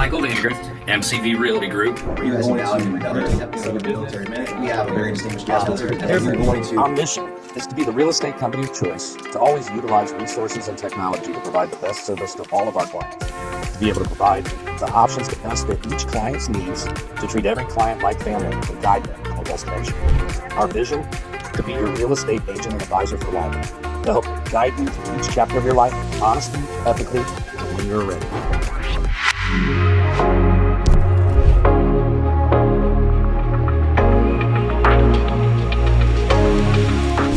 Michael Vandegrift, MCV Realty Group. You guys now in another episode of Military Minute. We have a very distinguished guest with us today. Our mission is to be the real estate company of choice, to always utilize resources and technology to provide the best service to all of our clients, to be able to provide the options to best fit each client's needs, to treat every client like family and guide them to a destination. Our vision, to be your real estate agent and advisor for life, to help guide you through each chapter of your life, honestly, ethically, and when you're ready.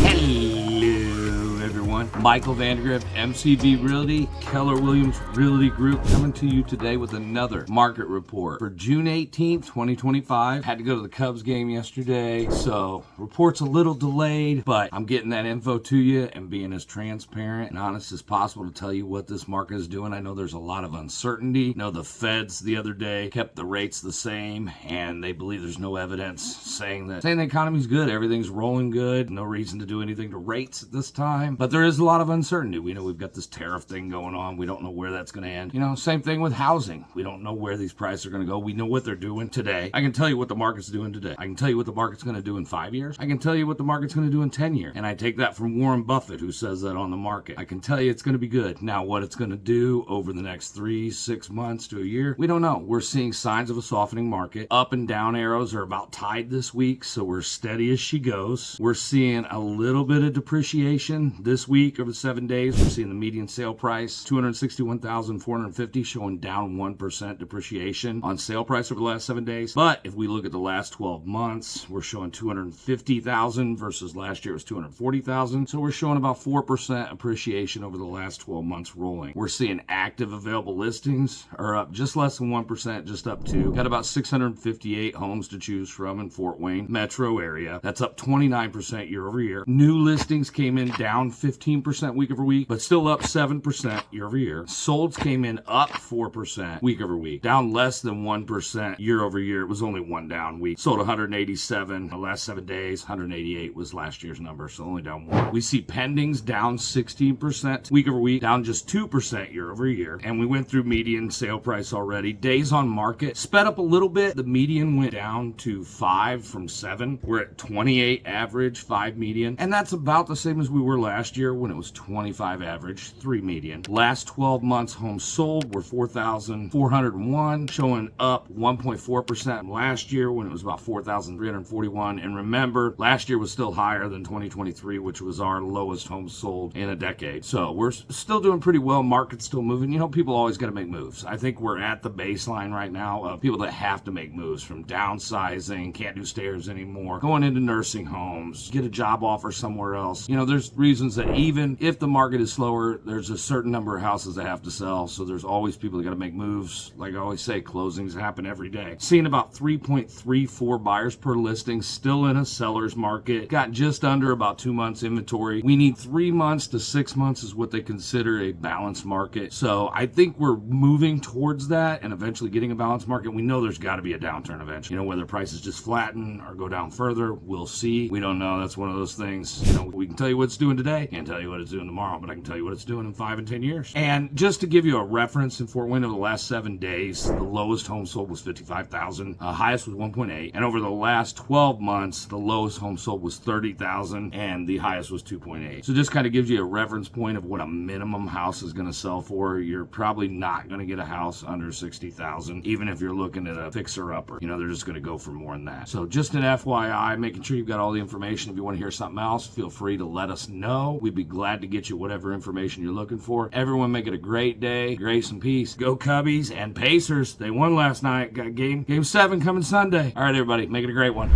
Hello, everyone. Michael Vandegrift, MCV Realty, Keller Williams Realty Group, coming to you today with another market report for June 18th, 2025. Had to go to the Cubs game yesterday, so report's a little delayed, but I'm getting that info to you and being as transparent and honest as possible to tell you what this market is doing. I know there's a lot of uncertainty. I know the Feds the other day kept the rates the same, and they believe there's no evidence saying the economy's good, everything's rolling good, no reason to do anything to rates at this time. But there is a lot of uncertainty. We know we've got this tariff thing going on. We don't know where that's going to end. You know, same thing with housing. We don't know where these prices are going to go. We know what they're doing today. I can tell you what the market's doing today. I can tell you what the market's going to do in 5 years. I can tell you what the market's going to do in 10 years. And I take that from Warren Buffett, who says that on the market. I can tell you it's going to be good. Now, what it's going to do over the next 3, 6 months to a year, we don't know. We're seeing signs of a softening market. Up and down arrows are about tied this week, so we're steady as she goes. We're seeing a little bit of depreciation this week over 7 days. We're seeing the median sale price, $261,450, showing down 1% depreciation on sale price over the last 7 days. But if we look at the last 12 months, we're showing $250,000 versus last year it was $240,000. So we're showing about 4% appreciation over the last 12 months rolling. We're seeing active available listings are up just less than 1%, just up 2. Got about 658 homes to choose from in Fort Wayne metro area. That's up 29% year over year. New listings came in down 15% week over week, but still up 7% year over year. Solds came in up 4% week over week, down less than 1% year over year. It was only one down week. Sold 187 the last 7 days. 188 was last year's number, so only down 1. We see pendings down 16% week over week, down just 2% year over year. And we went through median sale price already. Days on market sped up a little bit. The median went down to 5 from 7. We're at 28 average, 5 median. And that's about the same as we were last year when it was 25 average, 3 median. Last 12 months homes sold were 4,401, showing up 1.4% last year when it was about 4,341. And remember, last year was still higher than 2023, which was our lowest homes sold in a decade. So we're still doing pretty well. Market's still moving. You know, people always got to make moves. I think we're at the baseline right now of people that have to make moves, from downsizing, can't do stairs anymore, going into nursing homes, get a job offer somewhere else. You know, there's reasons that even if the market is slower, there's a certain number of houses that have to sell. So there's always people that got to make moves. Like I always say, closings happen every day. Seeing about 3.34 buyers per listing, still in a seller's market. Got just under about 2 months inventory. We need 3 months to 6 months is what they consider a balanced market. So I think we're moving towards that and eventually getting a balanced market. We know there's got to be a downturn eventually. You know, whether prices just flatten or go down further, we'll see. We don't know. That's one of those things. You know, we can tell you what it's doing today. Can't tell you what it's doing tomorrow, but I can tell you what it's doing in 5 and 10 years. And just to give you a reference, in Fort Wayne over the last 7 days, the lowest home sold was 55,000. Highest was 1.8. And over the last 12 months, the lowest home sold was 30,000 and the highest was 2.8. So just kind of gives you a reference point of what a minimum house is going to sell for. You're probably not going to get a house under 60,000, even if you're looking at a fixer-upper. You know, they're just going to go for more than that. So just an FYI, making sure you've got all the information. If you want to hear something else, feel free to let us know. We'd be glad to get you whatever information you're looking for. Everyone make it a great day. Grace and peace. Go Cubbies and Pacers. They won last night. Got game 7 coming Sunday. All right, everybody, make it a great one.